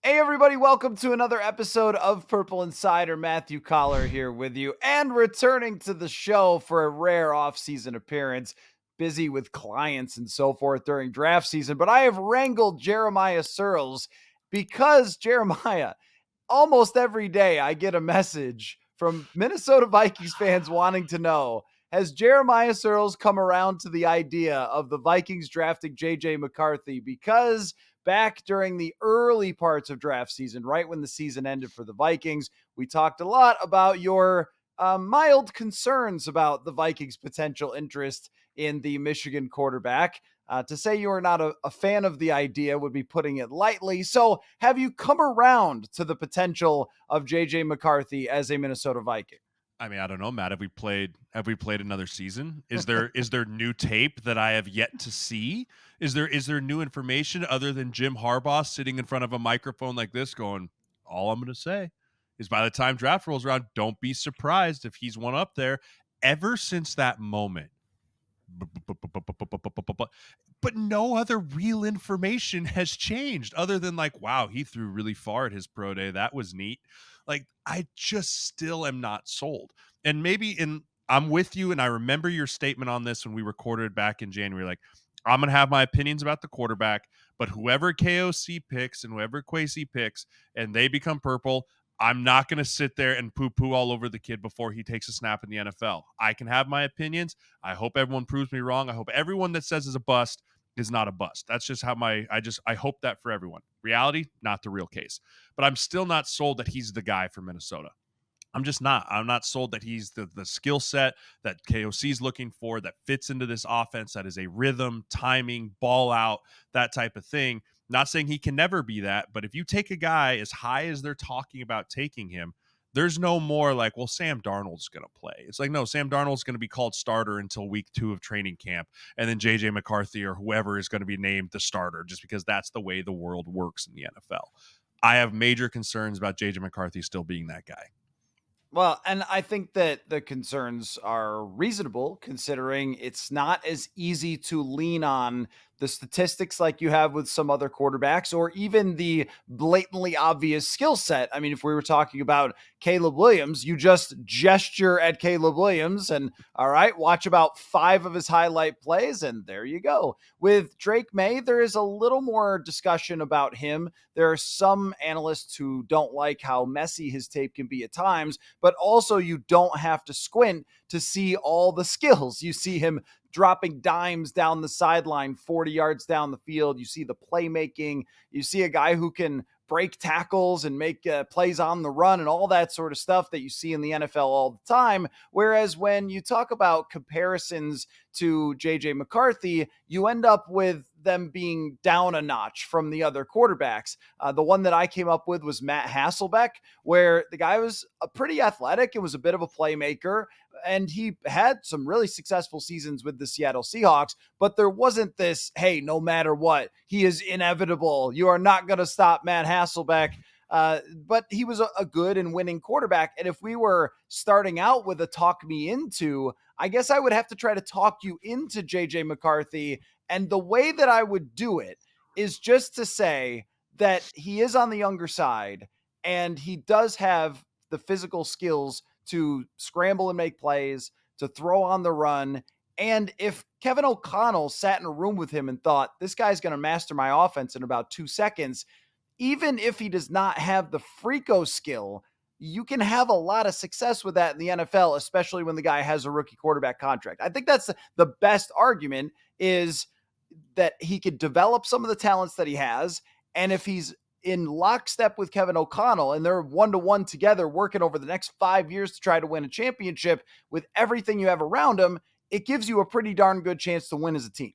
Hey everybody, welcome to another episode of Purple Insider. Matthew Coller here with you and returning to the show for a rare off-season appearance, busy with clients and so forth during draft season, but I have wrangled Jeremiah Sirles because Jeremiah, almost every day I get a message from Minnesota Vikings fans wanting to know, has Jeremiah Sirles come around to the idea of the Vikings drafting J.J. McCarthy? Because back during the early parts of draft season, right when the season ended for the Vikings, we talked a lot about your mild concerns about the Vikings' potential interest in the Michigan quarterback. To say you are not a fan of the idea would be putting it lightly. So, have you come around to the potential of JJ McCarthy as a Minnesota Viking? I mean, I don't know, Matt. Have we played another season? Is there new tape that I have yet to see? Is there new information other than Jim Harbaugh sitting in front of a microphone like this going, all I'm gonna say is by the time draft rolls around, don't be surprised if he's one up there. Ever since that moment, but no other real information has changed other than like, wow, he threw really far at his pro day. That was neat. Like, I just still am not sold. And I'm with you, and I remember your statement on this when we recorded back in January. Like, I'm gonna have my opinions about the quarterback, but whoever KOC picks and whoever Kwesi picks, and they become purple, I'm not going to sit there and poo-poo all over the kid before he takes a snap in the NFL. I can have my opinions. I hope everyone proves me wrong. I hope everyone that says is a bust is not a bust. That's just how I hope that for everyone. Reality, not the real case. But I'm still not sold that he's the guy for Minnesota. I'm just not. I'm not sold that he's the skill set that KOC is looking for that fits into this offense that is a rhythm, timing, ball out, that type of thing. Not saying he can never be that, but if you take a guy as high as they're talking about taking him, there's no more like, well, Sam Darnold's going to play. It's like, no, Sam Darnold's going to be called starter until week 2 of training camp. And then JJ McCarthy or whoever is going to be named the starter just because that's the way the world works in the NFL. I have major concerns about JJ McCarthy still being that guy. Well, and I think that the concerns are reasonable considering it's not as easy to lean on the statistics like you have with some other quarterbacks or even the blatantly obvious skill set. I mean, if we were talking about Caleb Williams, you just gesture at Caleb Williams and, all right, watch about 5 of his highlight plays, and there you go. With Drake May, there is a little more discussion about him. There are some analysts who don't like how messy his tape can be at times, but also you don't have to squint to see all the skills. You see him dropping dimes down the sideline 40 yards down the field. You see the playmaking. You see a guy who can break tackles and make plays on the run and all that sort of stuff that you see in the NFL all the time. Whereas when you talk about comparisons to JJ McCarthy, you end up with them being down a notch from the other quarterbacks. The one that I came up with was Matt Hasselbeck, where the guy was pretty athletic and was a bit of a playmaker. And he had some really successful seasons with the Seattle Seahawks, but there wasn't this, hey, no matter what, he is inevitable. You are not going to stop Matt Hasselbeck. But he was a good and winning quarterback. And if we were starting out with a talk me into, I guess I would have to try to talk you into JJ McCarthy. And the way that I would do it is just to say that he is on the younger side and he does have the physical skills to scramble and make plays, to throw on the run. And if Kevin O'Connell sat in a room with him and thought, this guy's going to master my offense in about 2 seconds, even if he does not have the freako skill, you can have a lot of success with that in the NFL, especially when the guy has a rookie quarterback contract. I think that's the best argument is that he could develop some of the talents that he has. And if he's in lockstep with Kevin O'Connell and they're 1-to-1 together working over the next 5 years to try to win a championship with everything you have around him, it gives you a pretty darn good chance to win as a team.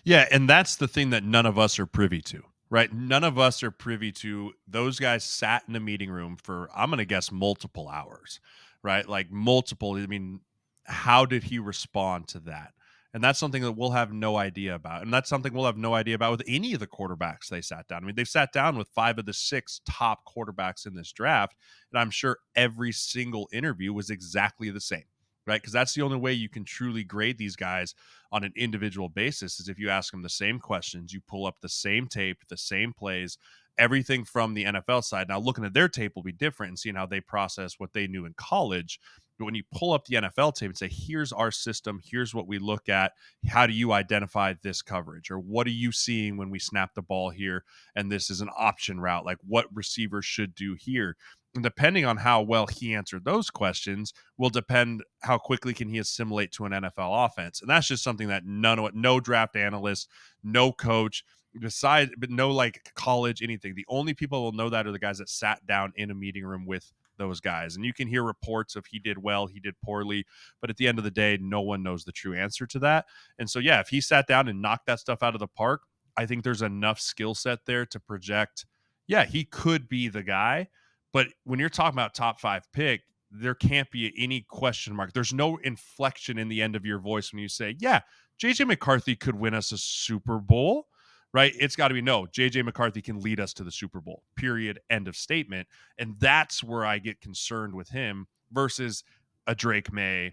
Yeah, and that's the thing that none of us are privy to, right? None of us are privy to. Those guys sat in a meeting room for, I'm going to guess, multiple hours, right? Like multiple. I mean, how did he respond to that? And that's something that we'll have no idea about. And that's something we'll have no idea about with any of the quarterbacks they sat down. I mean, they've sat down with 5 of the 6 top quarterbacks in this draft. And I'm sure every single interview was exactly the same, right? Because that's the only way you can truly grade these guys on an individual basis is if you ask them the same questions, you pull up the same tape, the same plays, everything from the NFL side. Now, looking at their tape will be different and seeing how they process what they knew in college. But when you pull up the NFL tape and say, here's our system, here's what we look at, how do you identify this coverage? Or what are you seeing when we snap the ball here? And this is an option route, like what receivers should do here. And depending on how well he answered those questions will depend how quickly can he assimilate to an NFL offense. And that's just something that no draft analyst, no coach, decide, but no like college, anything. The only people who will know that are the guys that sat down in a meeting room with those guys. And you can hear reports of he did well, he did poorly, but at the end of the day, no one knows the true answer to that. And so, yeah, if he sat down and knocked that stuff out of the park, I think there's enough skill set there to project, yeah, he could be the guy. But when you're talking about top 5 pick, there can't be any question mark. There's no inflection in the end of your voice when you say, yeah, J.J. McCarthy could win us a Super Bowl, right? It's got to be no, J.J. McCarthy can lead us to the Super Bowl, period, end of statement. And that's where I get concerned with him versus a Drake May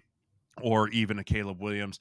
or even a Caleb Williams.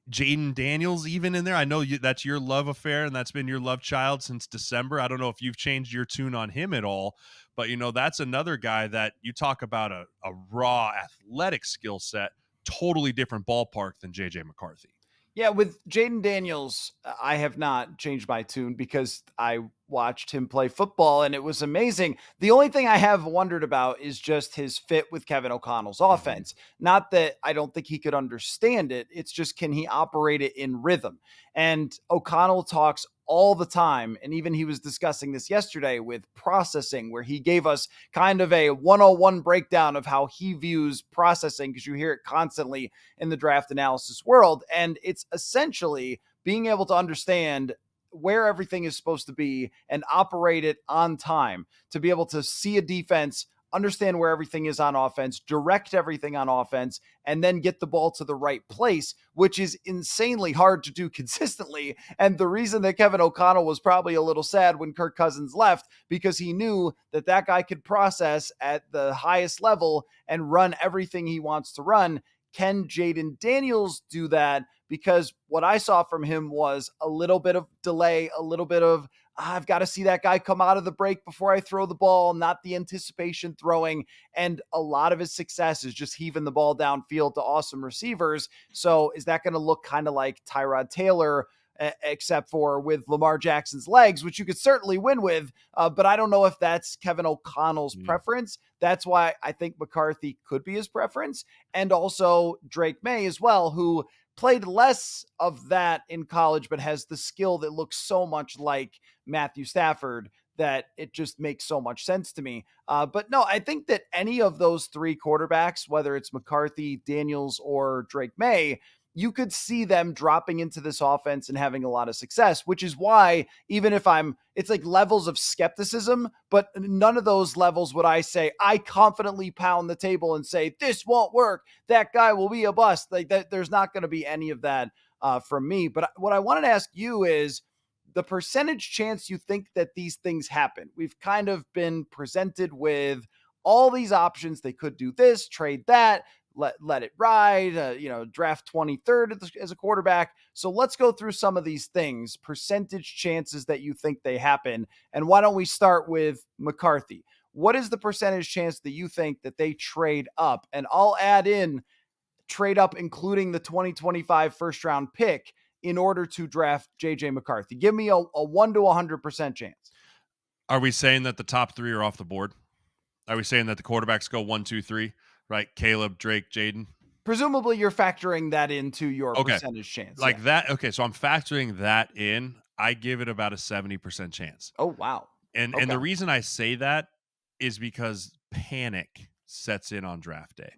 Jaden Daniels even in there. I know that's your love affair and that's been your love child since December. I don't know if you've changed your tune on him at all, but that's another guy that you talk about a raw athletic skill set, totally different ballpark than JJ McCarthy. Yeah, with Jaden Daniels, I have not changed my tune because I watched him play football and it was amazing. The only thing I have wondered about is just his fit with Kevin O'Connell's Mm-hmm. offense. Not that I don't think he could understand it, it's just can he operate it in rhythm? And O'Connell talks all the time. And even he was discussing this yesterday with processing, where he gave us kind of a 101 breakdown of how he views processing, because you hear it constantly in the draft analysis world. And it's essentially being able to understand where everything is supposed to be and operate it on time, to be able to see a defense, understand where everything is on offense, direct everything on offense, and then get the ball to the right place, which is insanely hard to do consistently. And the reason that Kevin O'Connell was probably a little sad when Kirk Cousins left, because he knew that that guy could process at the highest level and run everything he wants to run. Can Jaden Daniels do that? Because what I saw from him was a little bit of delay, a little bit of, I've got to see that guy come out of the break before I throw the ball, not the anticipation throwing. And a lot of his success is just heaving the ball downfield to awesome receivers. So is that going to look kind of like Tyrod Taylor, except for with Lamar Jackson's legs, which you could certainly win with? But I don't know if that's Kevin O'Connell's preference. That's why I think McCarthy could be his preference. And also Drake May as well, who played less of that in college, but has the skill that looks so much like Matthew Stafford that it just makes so much sense to me. But no, I think that any of those 3 quarterbacks, whether it's McCarthy, Daniels, or Drake May, you could see them dropping into this offense and having a lot of success, which is why, even if it's like levels of skepticism, but none of those levels would I say, I confidently pound the table and say, this won't work. That guy will be a bust. Like that, there's not going to be any of that from me. But what I wanted to ask you is the percentage chance you think that these things happen. We've kind of been presented with all these options. They could do this, trade that, let it ride, draft 23rd as a quarterback. So let's go through some of these things, percentage chances that you think they happen. And why don't we start with McCarthy? What is the percentage chance that you think that they trade up? And I'll add in trade up, including the 2025 first round pick in order to draft JJ McCarthy. Give me a 1 to 100% chance. Are we saying that the top 3 are off the board? Are we saying that the quarterbacks go 1, 2, 3, right? Caleb, Drake, Jaden. Presumably you're factoring that into your Okay. percentage chance. Yeah. Like that. Okay. So I'm factoring that in. I give it about a 70% chance. Oh, wow. And Okay. the reason I say that is because panic sets in on draft day.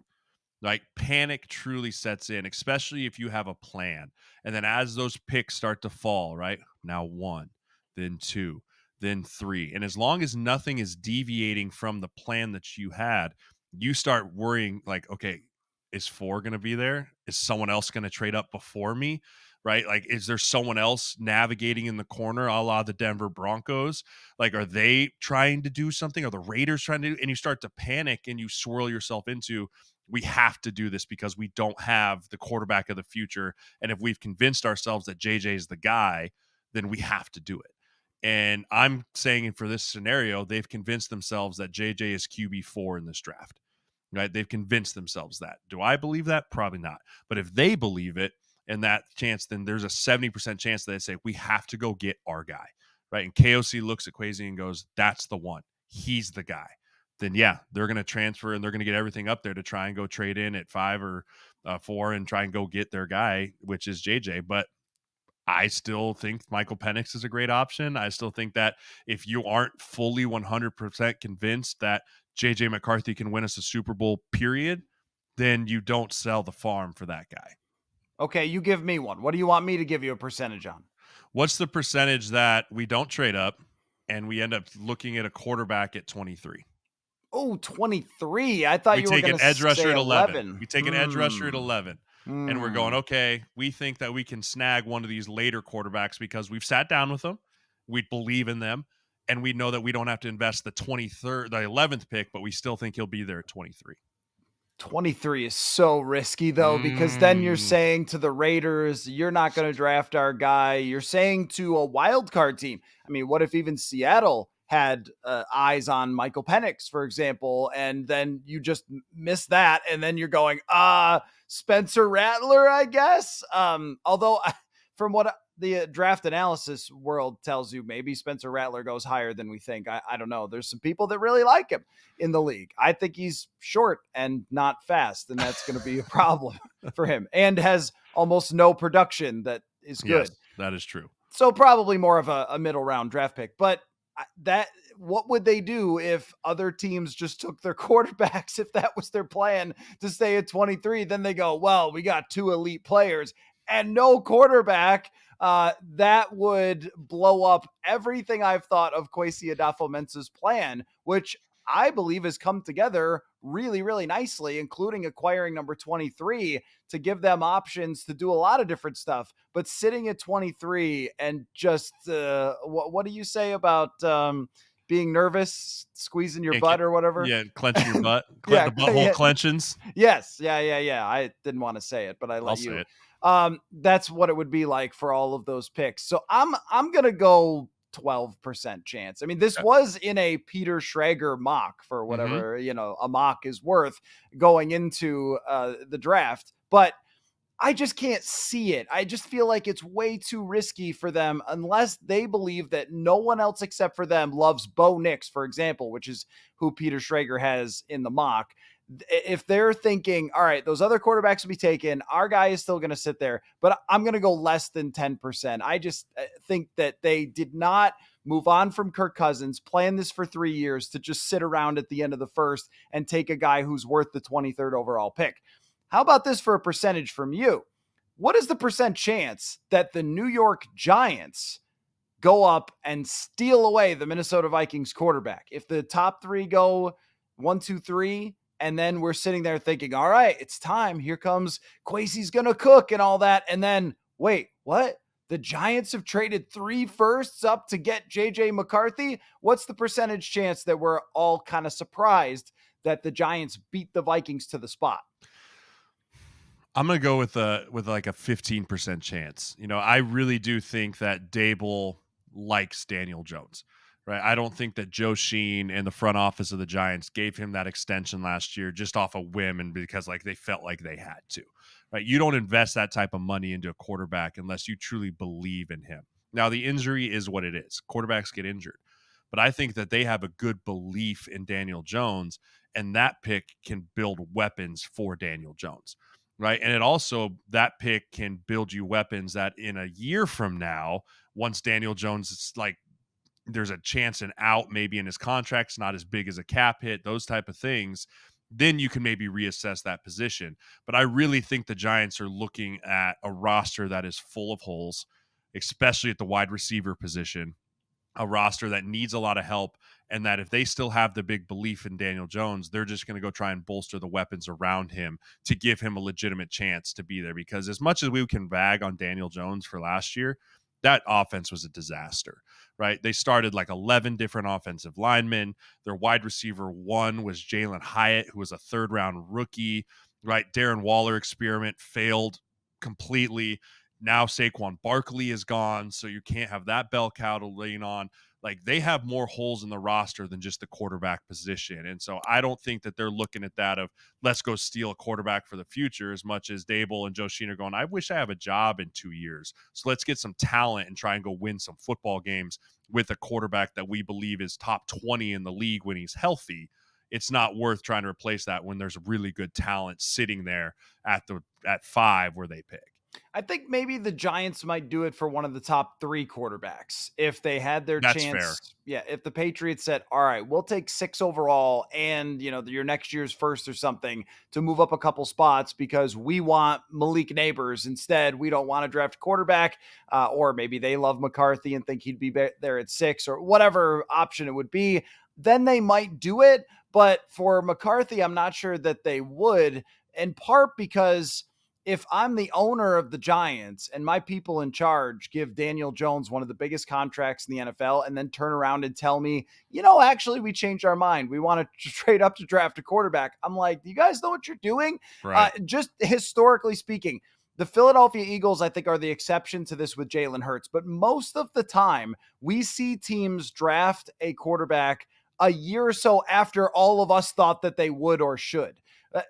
Like panic truly sets in, especially if you have a plan. And then as those picks start to fall, right? Now 1, then 2, then 3. And as long as nothing is deviating from the plan that you had, you start worrying like, okay, is 4 going to be there? Is someone else going to trade up before me? Right? Like, is there someone else navigating in the corner, a la the Denver Broncos? Like, are they trying to do something? Are the Raiders trying to do? And you start to panic and you swirl yourself into, we have to do this because we don't have the quarterback of the future. And if we've convinced ourselves that JJ is the guy, then we have to do it. And I'm saying for this scenario, they've convinced themselves that JJ is QB4 in this draft, right? They've convinced themselves that. Do I believe that? Probably not. But if they believe it and that chance, then there's a 70% chance that they say, we have to go get our guy, right? And KOC looks at Kwesi and goes, that's the one. He's the guy. Then, yeah, they're going to transfer and they're going to get everything up there to try and go trade in at 5 or 4 and try and go get their guy, which is JJ. But I still think Michael Penix is a great option. I still think that if you aren't fully 100% convinced that J.J. McCarthy can win us a Super Bowl, period, then you don't sell the farm for that guy. Okay, you give me one. What do you want me to give you a percentage on? What's the percentage that we don't trade up and we end up looking at a quarterback at 23? Oh, 23. I thought We you were take going an to edge rusher say at 11. 11. We take an edge rusher at 11. And we're going, Hmm. okay, we think that we can snag one of these later quarterbacks because we've sat down with them. We believe in them. And we know that we don't have to invest the 23rd, the 11th pick, but we still think he'll be there at 23. 23 is so risky though, because then you're Mm, saying to the Raiders, you're not going to draft our guy. You're saying to a wild card team. I mean, what if even Seattle had eyes on Michael Penix, for example, and then you just miss that, and then you're going, Spencer Rattler, I guess. Although from what the draft analysis world tells you, maybe Spencer Rattler goes higher than we think. I don't know. There's some people that really like him in the league. I think he's short and not fast, and that's going to be a problem for him, and has almost no production that is yes, good. that is true. So probably more of a middle round draft pick. But that, what would they do if other teams just took their quarterbacks? If that was their plan to stay at 23, then they go, well, we got two elite players and no quarterback. That would blow up everything I've thought of Kwesi Adofo-Mensah's plan, which I believe has come together really, really nicely, including acquiring number 23 to give them options to do a lot of different stuff. But sitting at 23 and just what do you say about being nervous, squeezing your butt or whatever? Yeah, clenching your butt, Yeah, the butthole yeah, clenchings. yes, yeah. I didn't want to say it, but I I'll let say you. it. That's what it would be like for all of those picks. So I'm gonna go 12% chance. I mean, this Okay. was in a Peter Schrager mock for Mm-hmm. whatever a mock is worth going into the draft, but I just can't see it. I just feel like it's way too risky for them unless they believe that no one else except for them loves Bo Nix, for example, which is who Peter Schrager has in the mock. If they're thinking, all right, those other quarterbacks will be taken, our guy is still going to sit there, but I'm going to go less than 10%. I just think that they did not move on from Kirk Cousins, plan this for 3 years to just sit around at the end of the first and take a guy who's worth the 23rd overall pick. How about this for a percentage from you? What is the percent chance that the New York Giants go up and steal away the Minnesota Vikings quarterback? If the top three go 1, 2, 3, and then we're sitting there thinking, all right, it's time. Here comes Kwesi's going to cook and all that. And then, wait, what? The Giants have traded 3 firsts up to get J.J. McCarthy. What's the percentage chance that we're all kind of surprised that the Giants beat the Vikings to the spot? I'm gonna go with like a 15% chance. I really do think that Dable likes Daniel Jones, right? I don't think that Joe Sheen and the front office of the Giants gave him that extension last year just off a whim and because like they felt like they had to, right? You don't invest that type of money into a quarterback unless you truly believe in him. Now the injury is what it is. Quarterbacks get injured, but I think that they have a good belief in Daniel Jones, and that pick can build weapons for Daniel Jones, right? And it also, that pick can build you weapons that in a year from now, once Daniel Jones is like, there's a chance an out maybe in his contract's not as big as a cap hit, those type of things, then you can maybe reassess that position. But I really think the Giants are looking at a roster that is full of holes, especially at the wide receiver position, a roster that needs a lot of help, and that if they still have the big belief in Daniel Jones, they're just going to go try and bolster the weapons around him to give him a legitimate chance to be there. Because as much as we can bag on Daniel Jones for last year, that offense was a disaster, right? They started like 11 different offensive linemen. Their wide receiver one was Jalen Hyatt, who was a third round rookie, right? Darren Waller experiment failed completely. Now Saquon Barkley is gone, so you can't have that bell cow to lean on. Like, they have more holes in the roster than just the quarterback position. And so I don't think that they're looking at that of let's go steal a quarterback for the future as much as Dable and Joe Sheen are going, I wish I have a job in 2 years. So let's get some talent and try and go win some football games with a quarterback that we believe is top 20 in the league when he's healthy. It's not worth trying to replace that when there's really good talent sitting there at 5 where they pick. I think maybe the Giants might do it for one of the top 3 quarterbacks if they had their That's fair. chance. Yeah, if the Patriots said, "All right, we'll take 6 overall and, your next year's first or something to move up a couple spots because we want Malik Neighbors instead. We don't want to draft a quarterback." Or maybe they love McCarthy and think he'd be there at 6 or whatever option it would be. Then they might do it. But for McCarthy, I'm not sure that they would, in part because if I'm the owner of the Giants and my people in charge give Daniel Jones one of the biggest contracts in the NFL and then turn around and tell me, actually, we changed our mind. We want to trade up to draft a quarterback. I'm like, do you guys know what you're doing? Right. Just historically speaking, the Philadelphia Eagles, I think, are the exception to this with Jalen Hurts. But most of the time, we see teams draft a quarterback a year or so after all of us thought that they would or should.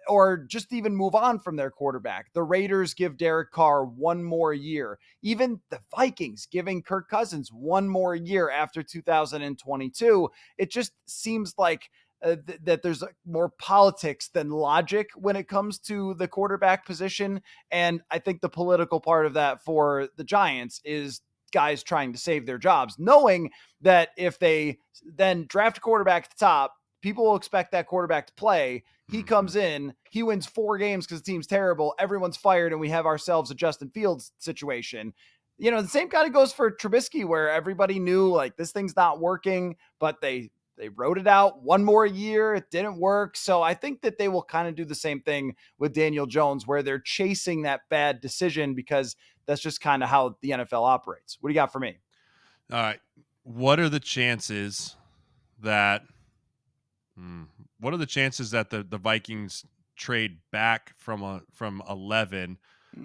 Or just even move on from their quarterback. The Raiders give Derek Carr one more year. Even the Vikings giving Kirk Cousins one more year after 2022. It just seems like that there's more politics than logic when it comes to the quarterback position. And I think the political part of that for the Giants is guys trying to save their jobs, knowing that if they then draft a quarterback at the top, people will expect that quarterback to play. He comes in, he wins 4 games because the team's terrible. Everyone's fired, and we have ourselves a Justin Fields situation. The same kind of goes for Trubisky, where everybody knew like this thing's not working, but they wrote it out one more year. It didn't work. So I think that they will kind of do the same thing with Daniel Jones, where they're chasing that bad decision because that's just kind of how the NFL operates. What do you got for me? All right. What are the chances that what are the chances that the Vikings trade back from 11?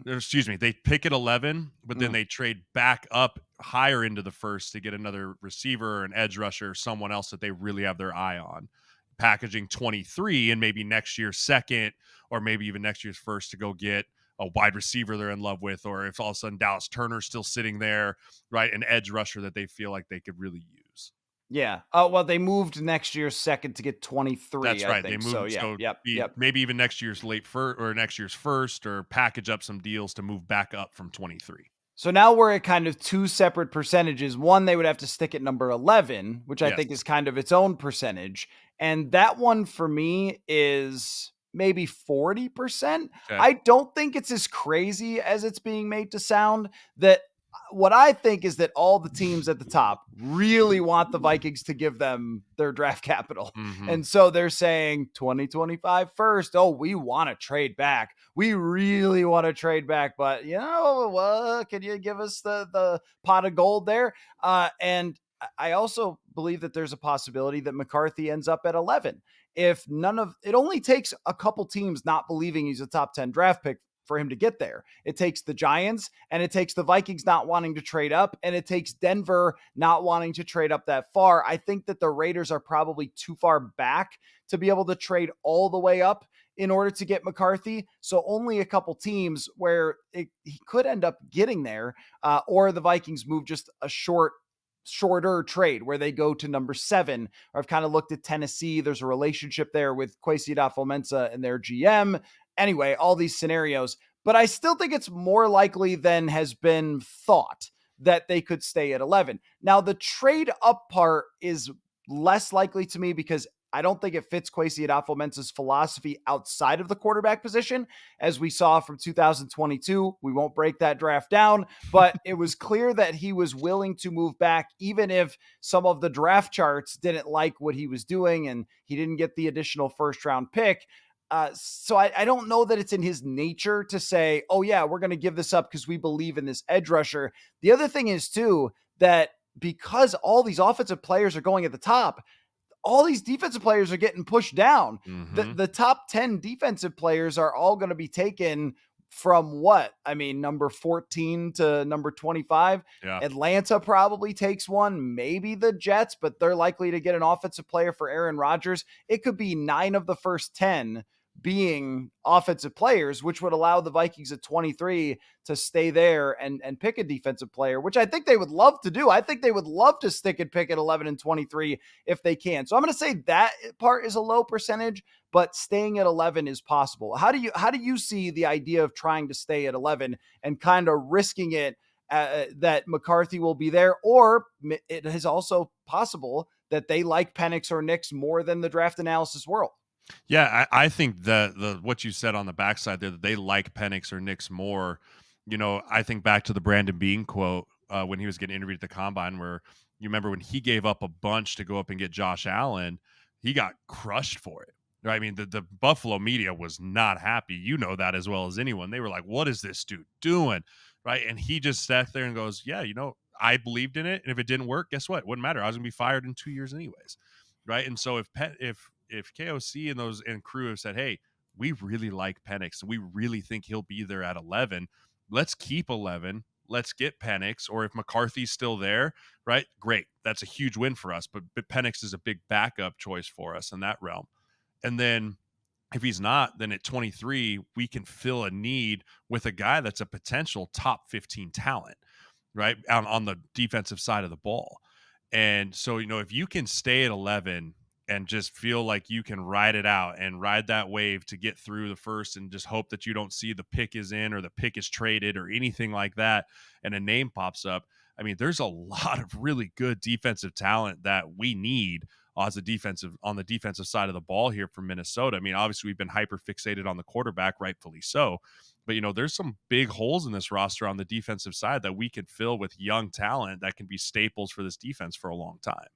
Excuse me, they pick at 11, but then they trade back up higher into the first to get another receiver or an edge rusher or someone else that they really have their eye on. Packaging 23 and maybe next year's second or maybe even next year's first to go get a wide receiver they're in love with, or if all of a sudden Dallas Turner's still sitting there, right, an edge rusher that they feel like they could really use. Yeah. Oh, well, they moved next year's second to get 23, That's I right. They think. So, moved, yeah. so Yep. be Yep. maybe even next year's late first or next year's first, or package up some deals to move back up from 23. So now we're at kind of 2 separate percentages. One, they would have to stick at number 11, which I think Yes. is kind of its own percentage. And that one for me is maybe 40%. Okay. I don't think it's as crazy as it's being made to sound. That what I think is that all the teams at the top really want the Vikings to give them their draft capital. Mm-hmm. And so they're saying 2025 first. Oh, we want to trade back. We really want to trade back, but can you give us the pot of gold there? And I also believe that there's a possibility that McCarthy ends up at 11. If it only takes a couple teams not believing he's a top 10 draft pick for him to get there. It takes the Giants and it takes the Vikings not wanting to trade up, and it takes Denver not wanting to trade up that far. I think that the Raiders are probably too far back to be able to trade all the way up in order to get McCarthy. So only a couple teams where he could end up getting there, or the Vikings move just a shorter trade where they go to number 7. Or I've kind of looked at Tennessee. There's a relationship there with Kwesi adofo-mensah and their GM. Anyway, all these scenarios, but I still think it's more likely than has been thought that they could stay at 11. Now, the trade up part is less likely to me because I don't think it fits Kwesi adofo-mensah's philosophy outside of the quarterback position. As we saw from 2022, we won't break that draft down, but it was clear that he was willing to move back, even if some of the draft charts didn't like what he was doing and he didn't get the additional first round pick. So I don't know that it's in his nature to say, oh yeah, we're going to give this up because we believe in this edge rusher. The other thing is too, that because all these offensive players are going at the top, all these defensive players are getting pushed down. Mm-hmm. The top 10 defensive players are all going to be taken from what? I mean, number 14 to number 25. Yeah. Atlanta probably takes one, maybe the Jets, but they're likely to get an offensive player for Aaron Rodgers. It could be 9 of the first 10 being offensive players, which would allow the Vikings at 23 to stay there and pick a defensive player, which I think they would love to do. I think they would love to stick and pick at 11 and 23 if they can. So I'm going to say that part is a low percentage, but staying at 11 is possible. How do you see the idea of trying to stay at 11 and kind of risking it that McCarthy will be there? Or it is also possible that they like Penix or Nix more than the draft analysis world. Yeah, I think the what you said on the backside there, that they like Penix or Nix more. I think back to the Brandon Bean quote when he was getting interviewed at the combine, where you remember when he gave up a bunch to go up and get Josh Allen, he got crushed for it. Right? I mean, the Buffalo media was not happy. You know that as well as anyone. They were like, "What is this dude doing?" Right? And he just sat there and goes, "Yeah, I believed in it, and if it didn't work, guess what? It wouldn't matter. I was gonna be fired in 2 years anyways." Right? And so if KOC and those and crew have said, "Hey, we really like Penix, and we really think he'll be there at 11. Let's keep 11. Let's get Penix." Or if McCarthy's still there, right? Great, that's a huge win for us. But Penix is a big backup choice for us in that realm. And then if he's not, then at 23, we can fill a need with a guy that's a potential top 15 talent, right? On the defensive side of the ball. And so, if you can stay at 11 and just feel like you can ride it out and ride that wave to get through the first and just hope that you don't see the pick is in or the pick is traded or anything like that and a name pops up. I mean, there's a lot of really good defensive talent that we need on the defensive side of the ball here from Minnesota. I mean, obviously we've been hyper fixated on the quarterback, rightfully so. But there's some big holes in this roster on the defensive side that we could fill with young talent that can be staples for this defense for a long time.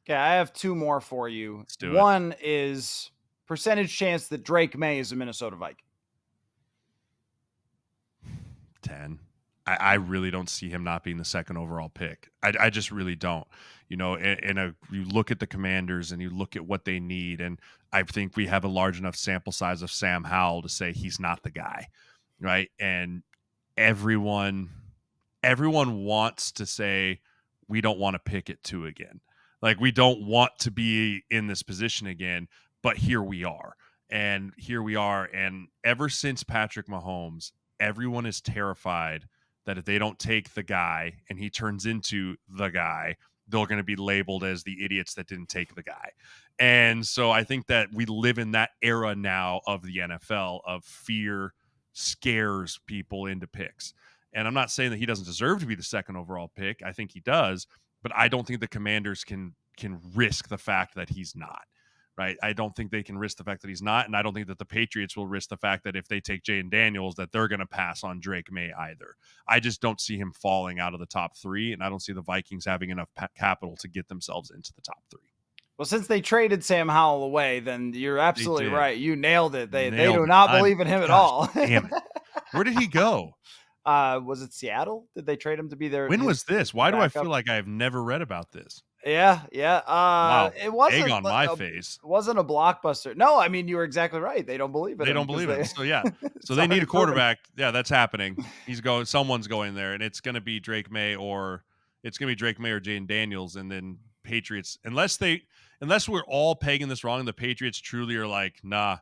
Okay, I have two more for you. Let's do it. One is percentage chance that Drake May is a Minnesota Viking. 10. I really don't see him not being the second overall pick. I just really don't. You look at the Commanders and you look at what they need, and I think we have a large enough sample size of Sam Howell to say he's not the guy, right? And everyone wants to say we don't want to pick at 2 again. Like, we don't want to be in this position again, but here we are. And ever since Patrick Mahomes, everyone is terrified that if they don't take the guy and he turns into the guy, they're going to be labeled as the idiots that didn't take the guy. And so I think that we live in that era now of the NFL of fear scares people into picks. And I'm not saying that he doesn't deserve to be the second overall pick. I think he does, but I don't think the Commanders can risk the fact that he's not. Right. I don't think they can risk the fact that he's not. And I don't think that the Patriots will risk the fact that if they take Jaden Daniels, that they're going to pass on Drake May either. I just don't see him falling out of the top 3. And I don't see the Vikings having enough capital to get themselves into the top 3. Well, since they traded Sam Howell away, then you're absolutely right. You nailed it. They do not believe in him at all. Damn it. Where did he go? Was it Seattle? Did they trade him to be there? When was this? Why do I feel like I've never read about this? Yeah. Wow. It wasn't egg on my face. It wasn't a blockbuster. No, I mean, you were exactly right. They don't believe it. They don't believe it. So yeah. So they need a quarterback. Yeah, that's happening. Someone's going there, and it's going to be Drake May or Jaden Daniels, and then Patriots. Unless we're all pegging this wrong, and the Patriots truly are like, nah,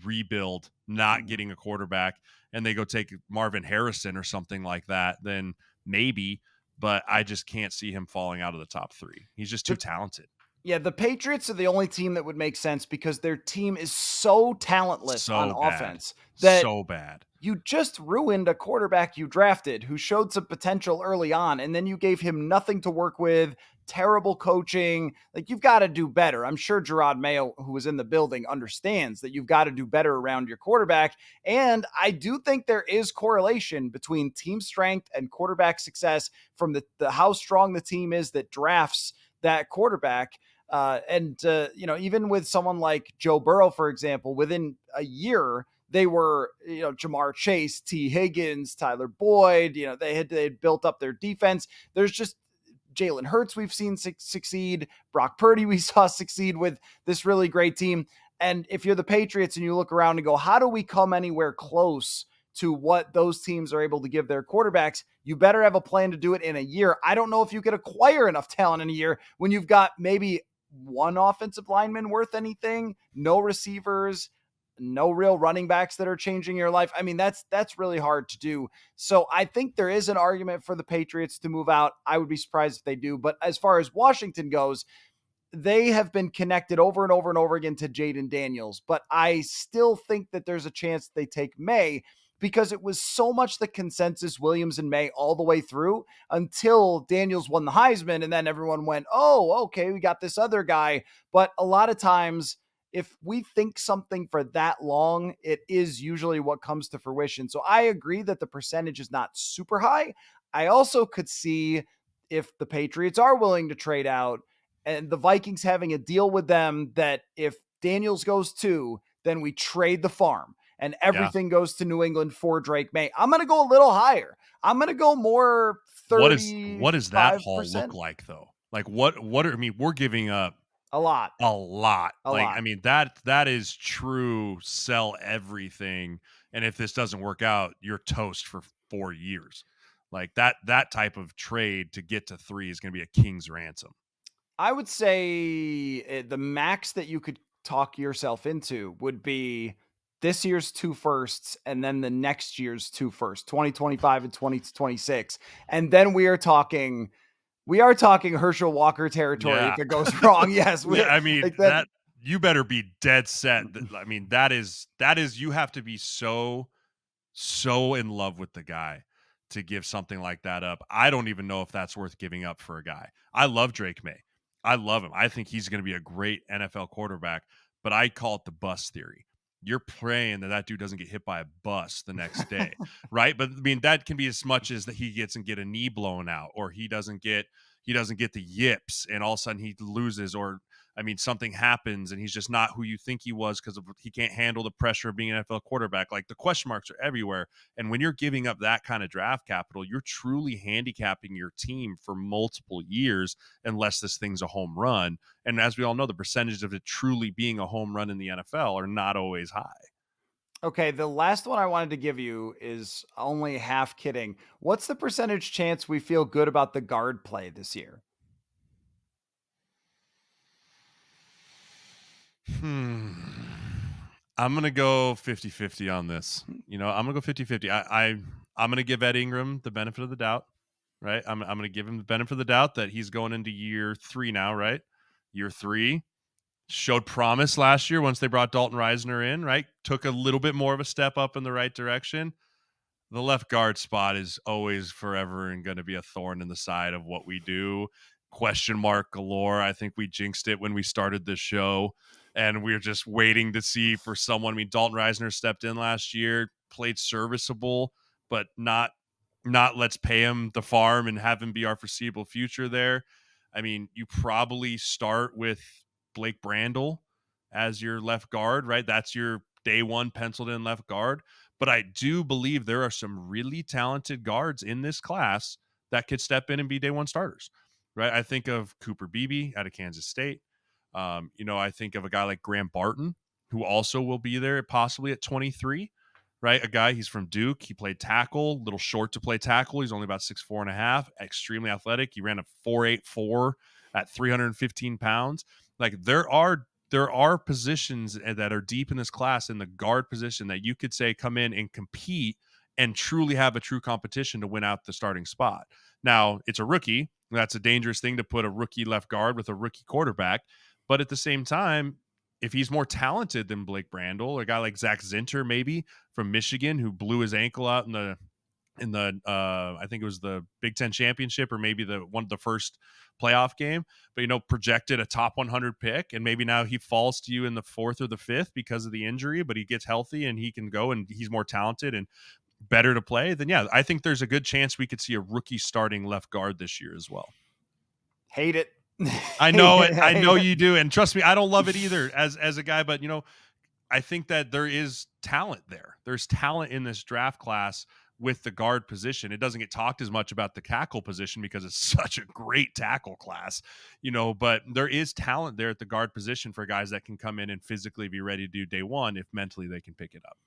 rebuild, not getting a quarterback, and they go take Marvin Harrison or something like that, then maybe. But I just can't see him falling out of the top 3. He's just too talented. Yeah, the Patriots are the only team that would make sense because their team is so talentless on offense that so bad. You just ruined a quarterback you drafted who showed some potential early on, and then you gave him nothing to work with, terrible coaching. Like, you've got to do better. I'm sure Gerard Mayo, who was in the building, understands that you've got to do better around your quarterback. And I do think there is correlation between team strength and quarterback success from the how strong the team is that drafts that quarterback. Even with someone like Joe Burrow, for example, within a year, they were, Jamar Chase, T. Higgins, Tyler Boyd, they had built up their defense. There's just Jalen Hurts we've seen succeed. Brock Purdy we saw succeed with this really great team. And if you're the Patriots and you look around and go, how do we come anywhere close to what those teams are able to give their quarterbacks, you better have a plan to do it in a year. I don't know if you could acquire enough talent in a year when you've got maybe one offensive lineman worth anything, no receivers, no real running backs that are changing your life. I mean, that's really hard to do. So I think there is an argument for the Patriots to move out. I would be surprised if they do. But as far as Washington goes, they have been connected over and over and over again to Jaden Daniels, but I still think that there's a chance they take May because it was so much the consensus Williams and May all the way through until Daniels won the Heisman. And then everyone went, oh, okay, we got this other guy. But a lot of times, if we think something for that long, it is usually what comes to fruition. So I agree that the percentage is not super high. I also could see if the Patriots are willing to trade out and the Vikings having a deal with them that if Daniels goes too, then we trade the farm and Yeah. everything goes to New England for Drake May. I'm going to go a little higher. I'm going to go more What does that haul look 35%. like though? Like what are, I mean, we're giving up A lot. a lot. A Like, lot. I mean, that is true sell everything. And if this doesn't work out, you're toast for 4 years. Like that type of trade to get to 3 is going to be a king's ransom. I would say the max that you could talk yourself into would be this year's 2 firsts and then the next year's 2 firsts, 2025 and 2026. And then we are talking Herschel Walker territory Yeah. if it goes wrong. Yes, Yeah, we're I mean, like that. that you better be dead set. I mean, that is you have to be so in love with the guy to give something like that up. I don't even know if that's worth giving up for a guy. I love Drake May. I love him. I think he's going to be a great NFL quarterback, but I call it the bus theory. You're praying that that dude doesn't get hit by a bus the next day, right? But I mean, that can be as much as that he gets and get a knee blown out, or he doesn't get the yips, and all of a sudden he loses, or I mean, something happens and he's just not who you think he was because he can't handle the pressure of being an NFL quarterback. Like the question marks are everywhere. And when you're giving up that kind of draft capital, you're truly handicapping your team for multiple years unless this thing's a home run. And as we all know, the percentage of it truly being a home run in the NFL are not always high. Okay, the last one I wanted to give you is only half kidding. What's the percentage chance we feel good about the guard play this year? Hmm. I'm going to go 50-50 on this. I'm going to go 50-50. I'm going to give Ed Ingram the benefit of the doubt, right? I'm going to give him the benefit of the doubt that he's going into year 3 now, right? Year 3 showed promise last year once they brought Dalton Reisner in, right? Took a little bit more of a step up in the right direction. The left guard spot is always forever and going to be a thorn in the side of what we do. Question mark galore. I think we jinxed it when we started this show, and we are just waiting to see for someone. I mean, Dalton Reisner stepped in last year, played serviceable, but not let's pay him the farm and have him be our foreseeable future there. I mean, you probably start with Blake Brandel as your left guard, right? That's your day one penciled in left guard. But I do believe there are some really talented guards in this class that could step in and be day one starters, right? I think of Cooper Beebe out of Kansas State. I think of a guy like Graham Barton, who also will be there possibly at 23, right? A guy, he's from Duke. He played tackle, little short to play tackle. He's only about 6'4" and a half, extremely athletic. He ran a 4.84 at 315 pounds. Like there are positions that are deep in this class in the guard position that you could say come in and compete and truly have a true competition to win out the starting spot. Now, it's a rookie. That's a dangerous thing to put a rookie left guard with a rookie quarterback. But at the same time, if he's more talented than Blake Brandel, or a guy like Zach Zinter, maybe from Michigan, who blew his ankle out in the I think it was the Big Ten championship or maybe the first playoff game, but projected a top 100 pick, and maybe now he falls to you in the 4th or the 5th because of the injury, but he gets healthy and he can go and he's more talented and better to play, then yeah, I think there's a good chance we could see a rookie starting left guard this year as well. Hate it. I Hate know it. it. I Hate know it. you do. And trust me, I don't love it either as a guy, but I think that there is talent there. There's talent in this draft class with the guard position. It doesn't get talked as much about the tackle position because it's such a great tackle class, but there is talent there at the guard position for guys that can come in and physically be ready to do day one if mentally they can pick it up.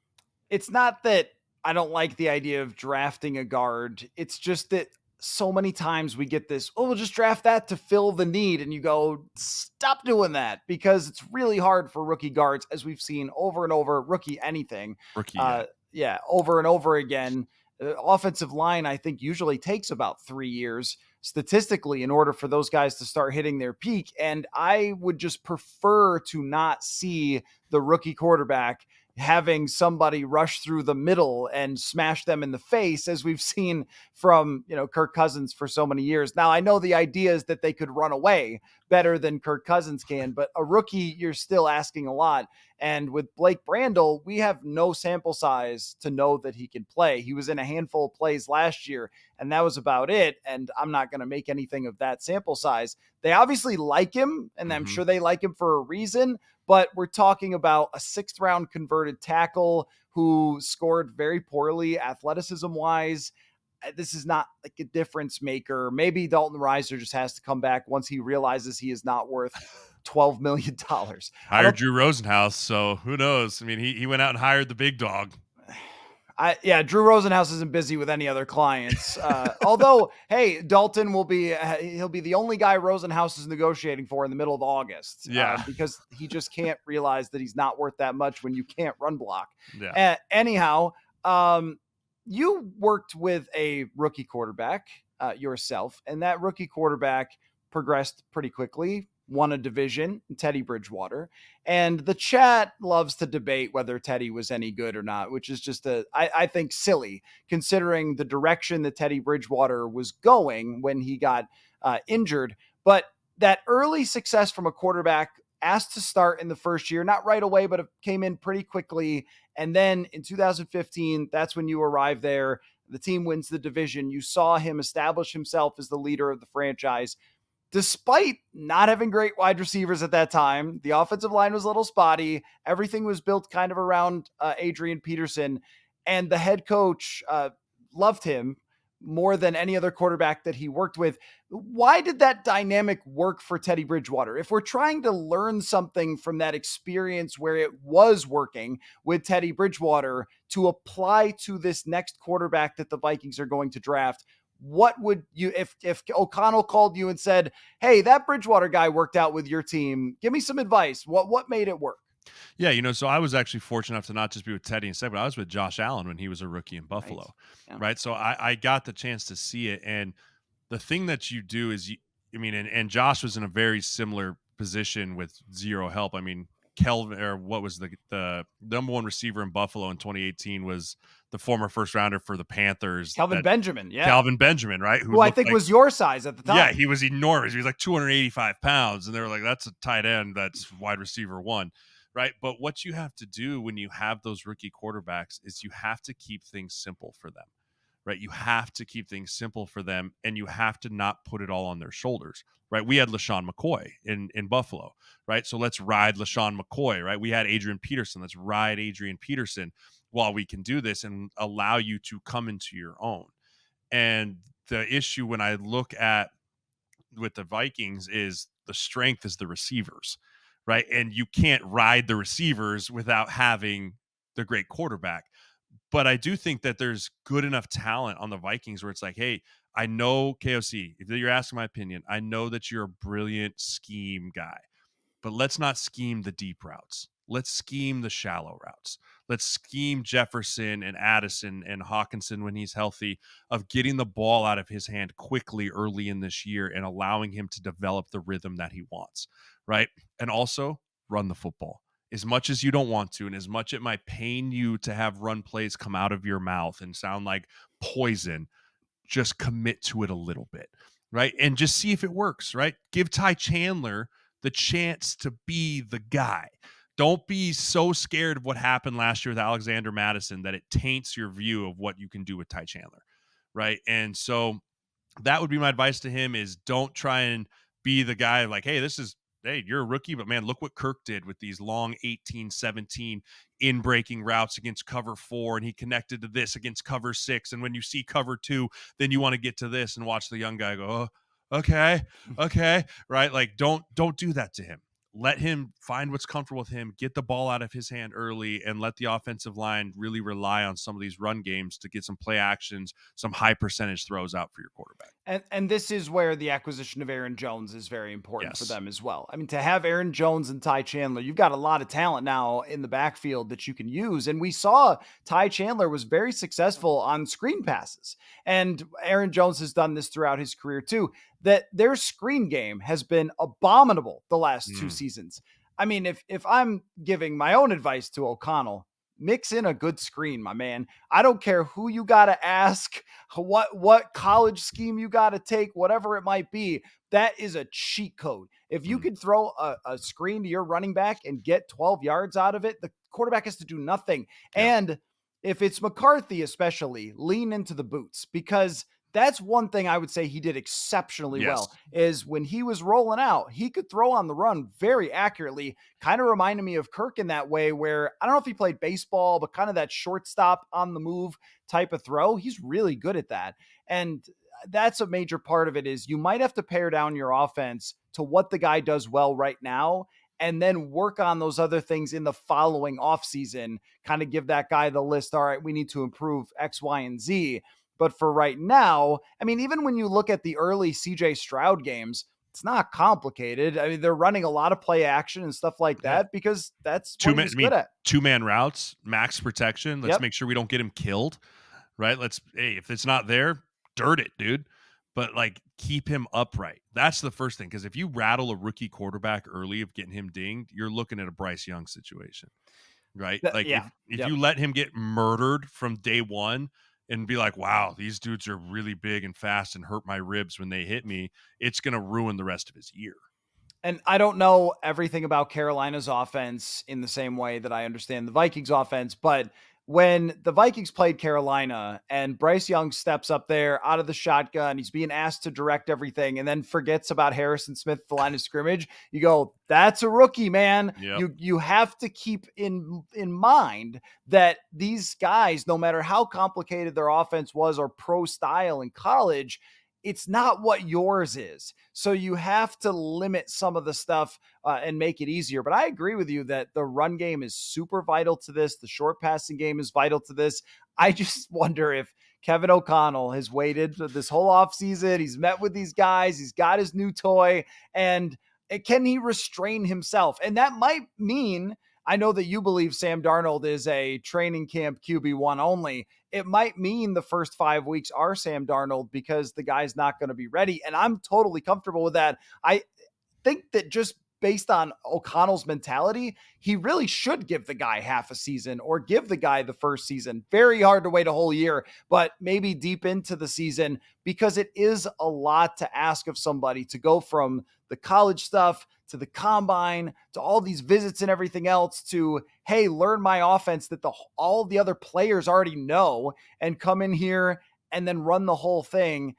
It's not that I don't like the idea of drafting a guard. It's just that so many times we get this, oh, we'll just draft that to fill the need. And you go, stop doing that, because it's really hard for rookie guards, as we've seen over and over, rookie anything. Rookie, yeah. Yeah, over and over again. Offensive line, I think, usually takes about 3 years statistically in order for those guys to start hitting their peak. And I would just prefer to not see the rookie quarterback having somebody rush through the middle and smash them in the face, as we've seen from, Kirk Cousins for so many years. Now, I know the idea is that they could run away better than Kirk Cousins can, but a rookie, you're still asking a lot. And with Blake Brandel, we have no sample size to know that he can play. He was in a handful of plays last year, and that was about it. And I'm not going to make anything of that sample size. They obviously like him, and I'm Mhm. sure they like him for a reason, but we're talking about a 6th-round converted tackle who scored very poorly athleticism wise. This is not like a difference maker. Maybe Dalton Reiser just has to come back once he realizes he is not worth $12 million. I Hired don't Drew Rosenhaus, so who knows? I mean, he went out and hired the big dog. Yeah, Drew Rosenhaus isn't busy with any other clients. Although, hey, Dalton he'll be the only guy Rosenhaus is negotiating for in the middle of August, Yeah. because he just can't realize that he's not worth that much when you can't run block. Yeah. Anyhow, you worked with a rookie quarterback yourself, and that rookie quarterback progressed pretty quickly, won a division, Teddy Bridgewater. And the chat loves to debate whether Teddy was any good or not, which is just I think silly, considering the direction that Teddy Bridgewater was going when he got injured. But that early success from a quarterback asked to start in the first year, not right away, but it came in pretty quickly. And then in 2015, that's when you arrived there. The team wins the division. You saw him establish himself as the leader of the franchise. Despite not having great wide receivers at that time, the offensive line was a little spotty. Everything was built kind of around Adrian Peterson, and the head coach loved him more than any other quarterback that he worked with. Why did that dynamic work for Teddy Bridgewater? If we're trying to learn something from that experience where it was working with Teddy Bridgewater to apply to this next quarterback that the Vikings are going to draft, what would you, if O'Connell called you and said, hey, that Bridgewater guy worked out with your team, give me some advice. What made it work? Yeah, so I was actually fortunate enough to not just be with Teddy instead, but I was with Josh Allen when he was a rookie in Right. Buffalo, Yeah. right? So I got the chance to see it. And the thing that you do is, and Josh was in a very similar position with zero help. I mean, Kelvin, or what was the number one receiver in Buffalo in 2018 was the former first rounder for the Panthers, Kelvin that Benjamin. Yeah. Calvin Benjamin, right? Who Who I looked think like, was your size at the yeah, time. he was enormous. He was like 285 pounds. And they were like, that's a tight end. That's wide receiver one. Right. But what you have to do when you have those rookie quarterbacks is you have to keep things simple for them. Right. You have to keep things simple for them, and you have to not put it all on their shoulders. Right. We had LaShawn McCoy in Buffalo. Right. So let's ride LaShawn McCoy. Right. We had Adrian Peterson. Let's ride Adrian Peterson while we can do this and allow you to come into your own. And the issue when I look at with the Vikings is the strength is the receivers, right? And you can't ride the receivers without having the great quarterback. But I do think that there's good enough talent on the Vikings where it's like, hey, I know KOC, if you're asking my opinion, I know that you're a brilliant scheme guy, but let's not scheme the deep routes. Let's scheme the shallow routes. Let's scheme Jefferson and Addison and Hawkinson when he's healthy, of getting the ball out of his hand quickly early in this year and allowing him to develop the rhythm that he wants, right? And also run the football. As much as you don't want to, and as much it might pain you to have run plays come out of your mouth and sound like poison, just commit to it a little bit, right? And just see if it works, right? Give Ty Chandler the chance to be the guy. Don't be so scared of what happened last year with Alexander Madison that it taints your view of what you can do with Ty Chandler, right? And so that would be my advice to him is don't try and be the guy like, hey, you're a rookie, but man, look what Kirk did with these long 18-17 in breaking routes against cover 4. And he connected to this against cover 6. And when you see cover 2, then you want to get to this and watch the young guy go, oh, okay. Right. Like don't do that to him. let him find what's comfortable with him, get the ball out of his hand early, and let the offensive line really rely on some of these run games to get some play actions, some high percentage throws out for your quarterback. And this is where the acquisition of Aaron Jones is very important for Yes. them as well. I mean, to have Aaron Jones and Ty Chandler, you've got a lot of talent now in the backfield that you can use. And we saw Ty Chandler was very successful on screen passes. And Aaron Jones has done this throughout his career too, that their screen game has been abominable the last two Mm, seasons. I mean, if I'm giving my own advice to O'Connell, mix in a good screen, my man. I don't care who you got to ask, what college scheme you got to take, whatever it might be. That is a cheat code. If you mm. could throw a screen to your running back and get 12 yards out of it, the quarterback has to do nothing. Yeah. And if it's McCarthy, especially, lean into the boots, because that's one thing I would say he did exceptionally well Yes. is when he was rolling out, he could throw on the run very accurately. Kind of reminded me of Kirk in that way, where I don't know if he played baseball, but kind of that shortstop on the move type of throw. He's really good at that. And that's a major part of it is you might have to pare down your offense to what the guy does well right now and then work on those other things in the following offseason. Kind of give that guy the list. All right, we need to improve X, Y, and Z. But for right now, I mean, even when you look at the early CJ Stroud games, it's not complicated. I mean, they're running a lot of play action and stuff like Yeah. that because that's what he was good at. 2-man routes, max protection. Let's Yep. make sure we don't get him killed, right? Hey, if it's not there, dirt it, dude. But like keep him upright. That's the first thing. Because if you rattle a rookie quarterback early of getting him dinged, you're looking at a Bryce Young situation, right? Like Yeah. if Yep. you let him get murdered from day one and be like, wow, these dudes are really big and fast and hurt my ribs when they hit me, it's gonna ruin the rest of his year. And I don't know everything about Carolina's offense in the same way that I understand the Vikings offense, but when the Vikings played Carolina and Bryce Young steps up there out of the shotgun, he's being asked to direct everything and then forgets about Harrison Smith at the line of scrimmage. You go, that's a rookie, man. Yep. You have to keep in mind that these guys, no matter how complicated their offense was or pro style in college, it's not what yours is. So you have to limit some of the stuff and make it easier. But I agree with you that the run game is super vital to this. The short passing game is vital to this. I just wonder if Kevin O'Connell has waited for this whole offseason. He's met with these guys. He's got his new toy. And can he restrain himself? And that might mean, I know that you believe Sam Darnold is a training camp QB1 only. It might mean the first 5 weeks are Sam Darnold because the guy's not going to be ready. And I'm totally comfortable with that. I think that just based on O'Connell's mentality, he really should give the guy half a season or give the guy the first season. Very hard to wait a whole year, but maybe deep into the season because it is a lot to ask of somebody to go from the college stuff to the combine to all these visits and everything else to, hey, learn my offense that all the other players already know and come in here and then run the whole thing.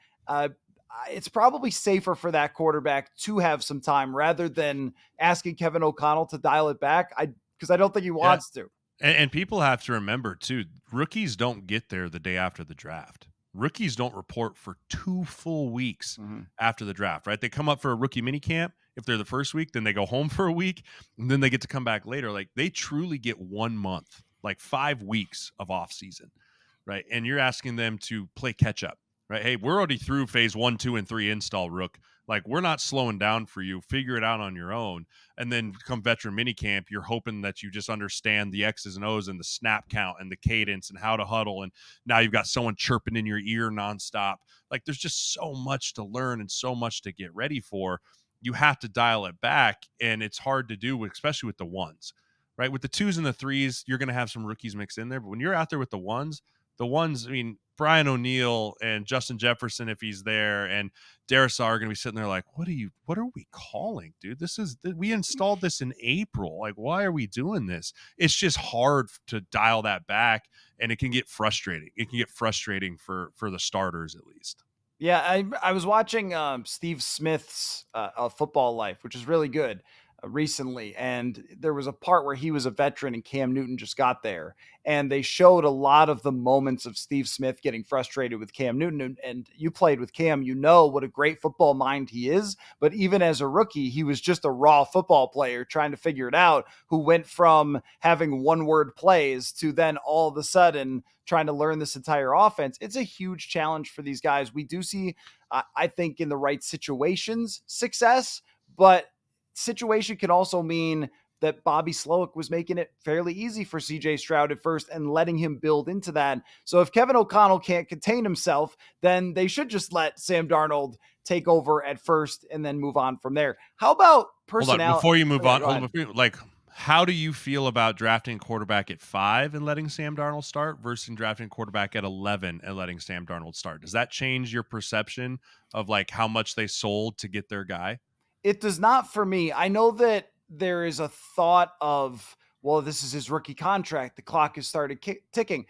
It's probably safer for that quarterback to have some time rather than asking Kevin O'Connell to dial it back. Because I don't think he Yeah. wants to. And people have to remember too, rookies don't get there the day after the draft. Rookies don't report for 2 full weeks Mhm. after the draft, right? They come up for a rookie mini camp. If they're the first week, then they go home for a week, and then they get to come back later. Like they truly get 1 month, like 5 weeks of off season, right? And you're asking them to play catch up, right? Hey, we're already through phase 1, 2, and 3 install, Rook. Like we're not slowing down for you. Figure it out on your own. And then come veteran minicamp, you're hoping that you just understand the X's and O's and the snap count and the cadence and how to huddle. And now you've got someone chirping in your ear nonstop. Like there's just so much to learn and so much to get ready for. You have to dial it back, and it's hard to do, especially with the ones, right? With the twos and the threes, you're going to have some rookies mixed in there. But when you're out there with the ones, I mean, Brian O'Neill and Justin Jefferson, if he's there, and Darrisaw are going to be sitting there like, what are we calling, dude? We installed this in April. Like, why are we doing this? It's just hard to dial that back, and it can get frustrating. It can get frustrating for the starters, at least. Yeah, I was watching Steve Smith's Football Life, which is really good. recently, and there was a part where he was a veteran and Cam Newton just got there, and they showed a lot of the moments of Steve Smith getting frustrated with Cam Newton. And you played with Cam, you know what a great football mind he is. But even as a rookie, he was just a raw football player trying to figure it out, who went from having one word plays to then all of a sudden trying to learn this entire offense. It's a huge challenge for these guys. We do see, I think, in the right situations, success, but situation can also mean that Bobby Slowick was making it fairly easy for CJ Stroud at first and letting him build into that. So if Kevin O'Connell can't contain himself, then they should just let Sam Darnold take over at first and then move on from there. How about Hold on, personnel? before you move Yeah, on, go hold on, ahead. like, how do you feel about drafting a quarterback at 5 and letting Sam Darnold start versus drafting a quarterback at 11 and letting Sam Darnold start? Does that change your perception of, like, how much they sold to get their guy? It does not for me. I know that there is a thought of, well, this is his rookie contract. The clock has started ticking.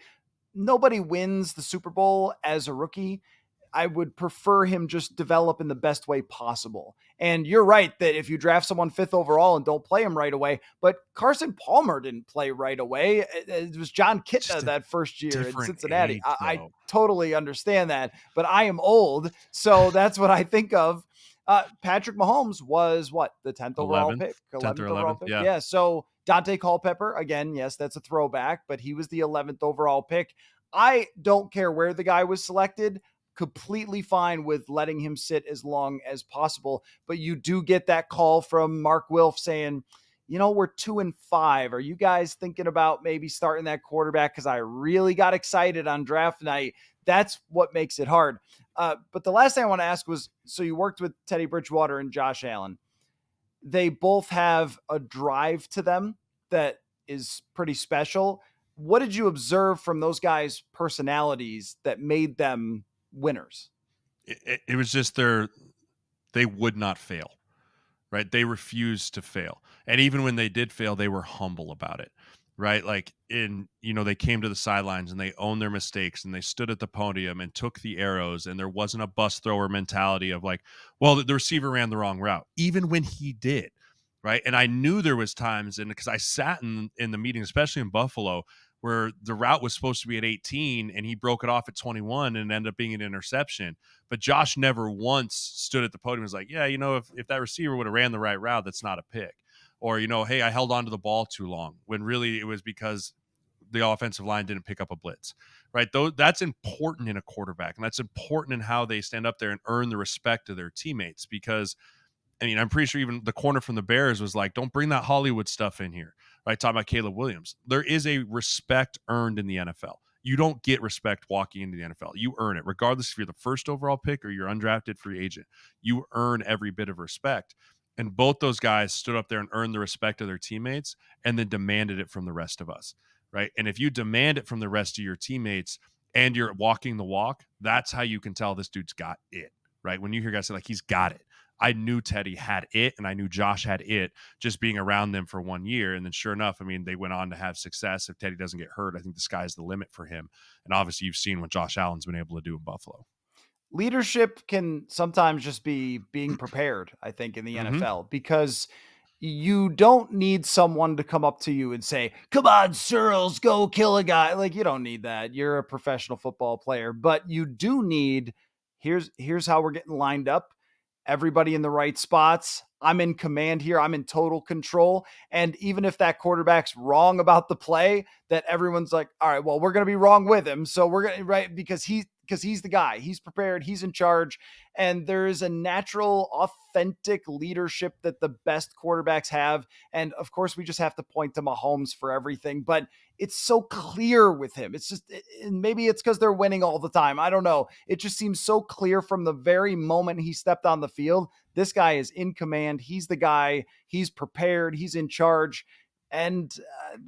Nobody wins the Super Bowl as a rookie. I would prefer him just develop in the best way possible. And you're right that if you draft someone 5th overall and don't play him right away, but Carson Palmer didn't play right away. It was John Kitna Just a that first year in different Cincinnati. age, I though. totally understand that, but I am old. So that's what I think of. Patrick Mahomes was what, the 10th overall 11th, pick, 10th or 11th overall 11th, pick? yeah. Yeah. So Dante Culpepper, again, yes, that's a throwback, but he was the 11th overall pick. I don't care where the guy was selected, completely fine with letting him sit as long as possible. But you do get that call from Mark Wilf saying, we're 2-5. Are you guys thinking about maybe starting that quarterback? Because I really got excited on draft night. That's what makes it hard. But the last thing I want to ask was, so you worked with Teddy Bridgewater and Josh Allen. They both have a drive to them that is pretty special. What did you observe from those guys' personalities that made them winners? It was just they would not fail. Right? They refused to fail. And even when they did fail, they were humble about it. Right? Like they came to the sidelines and they owned their mistakes and they stood at the podium and took the arrows. And there wasn't a bus thrower mentality of like, well, the receiver ran the wrong route, even when he did. Right. And I knew there was times, and because I sat in the meeting, especially in Buffalo, where the route was supposed to be at 18 and he broke it off at 21 and ended up being an interception. But Josh never once stood at the podium and was like, yeah, if that receiver would have ran the right route, that's not a pick. Or, hey, I held on to the ball too long, when really it was because the offensive line didn't pick up a blitz, right? Though that's important in a quarterback, and that's important in how they stand up there and earn the respect of their teammates. Because I'm pretty sure even the corner from the Bears was like, don't bring that Hollywood stuff in here, right? Talking about Caleb Williams. There is a respect earned in the NFL. You don't get respect walking into the NFL. You earn it, regardless if you're the first overall pick or you're undrafted free agent. You earn every bit of respect. And both those guys stood up there and earned the respect of their teammates and then demanded it from the rest of us, right? And if you demand it from the rest of your teammates and you're walking the walk, that's how you can tell this dude's got it, right? When you hear guys say, like, he's got it. I knew Teddy had it, and I knew Josh had it just being around them for 1 year. And then sure enough, they went on to have success. If Teddy doesn't get hurt, I think the sky's the limit for him. And obviously you've seen what Josh Allen's been able to do in Buffalo. Leadership can sometimes just be being prepared, I think, in the Mm-hmm. NFL, because you don't need someone to come up to you and say, come on, Sirles, go kill a guy. Like, you don't need that. You're a professional football player, but you do need, here's how we're getting lined up. Everybody in the right spots. I'm in command here. I'm in total control. And even if that quarterback's wrong about the play, that everyone's like, all right, well, we're going to be wrong with him. So we're going to, right, because he's the guy. He's prepared. He's in charge. And there is a natural, authentic leadership that the best quarterbacks have. And of course, we just have to point to Mahomes for everything. But it's so clear with him. It's just, and maybe it's because they're winning all the time. I don't know. It just seems so clear from the very moment he stepped on the field. This guy is in command. He's the guy. He's prepared. He's in charge. And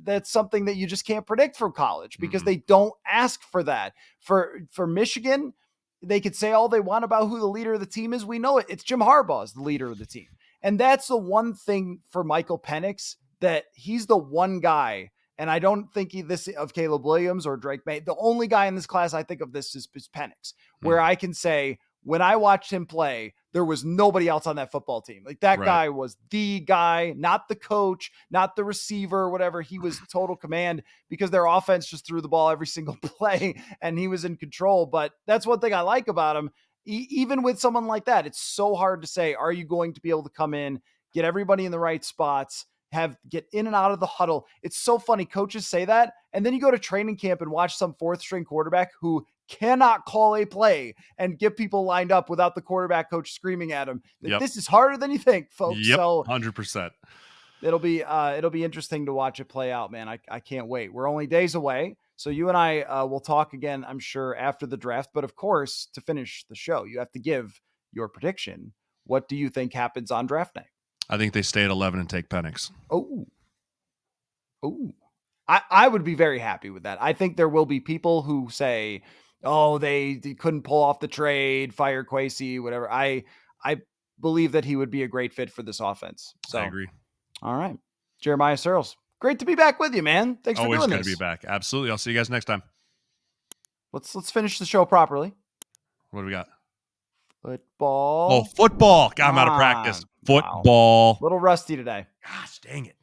that's something that you just can't predict from college because Mm-hmm. they don't ask for that. For Michigan, they could say all they want about who the leader of the team is. We know it. It's Jim Harbaugh is the leader of the team. And that's the one thing for Michael Penix, that he's the one guy. And I don't think this of Caleb Williams or Drake May. The only guy in this class I think of this is Penix, where I can say, when I watched him play, there was nobody else on that football team. Like that Right. guy was the guy, not the coach, not the receiver, whatever. He was total command because their offense just threw the ball every single play and he was in control. But that's one thing I like about him. Even with someone like that, it's so hard to say, are you going to be able to come in, get everybody in the right spots, get in and out of the huddle? It's so funny. Coaches say that. And then you go to training camp and watch some fourth string quarterback who cannot call a play and get people lined up without the quarterback coach screaming at him. Yep. This is harder than you think, folks. Yep. So 100%. it'll be interesting to watch it play out, man. I can't wait. We're only days away. So you and I will talk again, I'm sure, after the draft. But of course, to finish the show, you have to give your prediction. What do you think happens on draft night? I think they stay at 11 and take Penix. Oh. I would be very happy with that. I think there will be people who say, oh, they couldn't pull off the trade, fire Kwesi, whatever. I believe that he would be a great fit for this offense. So I agree. All right. Jeremiah Sirles, great to be back with you, man. Thanks for doing this. Always good to be back. Absolutely. I'll see you guys next time. Let's finish the show properly. What do we got? Football. Oh, football. God, I'm out of practice. Football. Wow. Little rusty today. Gosh, dang it.